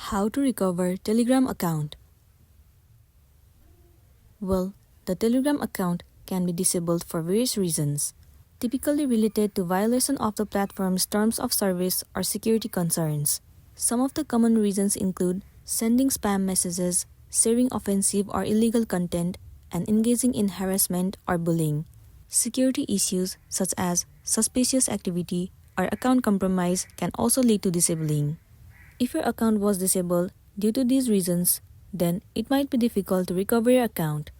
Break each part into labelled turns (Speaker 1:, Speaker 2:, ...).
Speaker 1: How to recover Telegram account? Well, the Telegram account can be disabled for various reasons, typically related to violation of the platform's terms of service or security concerns. Some of the common reasons include sending spam messages, sharing offensive or illegal content, and engaging in harassment or bullying. Security issues such as suspicious activity or account compromise can also lead to disabling. If your account was disabled due to these reasons, then it might be difficult to recover your account.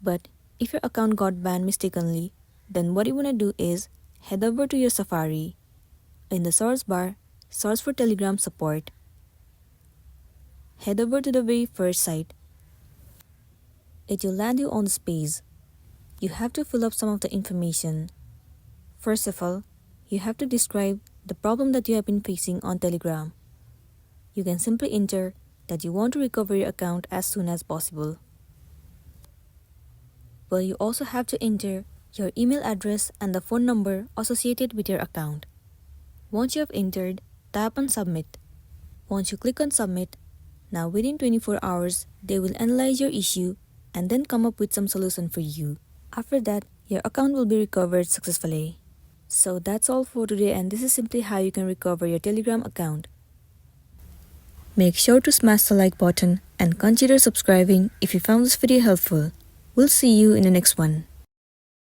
Speaker 1: But if your account got banned mistakenly, then what you want to do is head over to your Safari. In the search bar, search for Telegram support. Head over to the very first site. It will land you on this page. You have to fill up some of the information. First of all, you have to describe the problem that you have been facing on Telegram. You can simply enter that you want to recover your account as soon as possible. Well, you also have to enter your email address and the phone number associated with your account. Once you have entered, tap on Submit. Once you click on Submit, now within 24 hours, they will analyze your issue and then come up with some solution for you. After that, your account will be recovered successfully. So that's all for today, and this is simply how you can recover your Telegram account. Make sure to smash the like button and consider subscribing if you found this video helpful. We'll see you in the next one.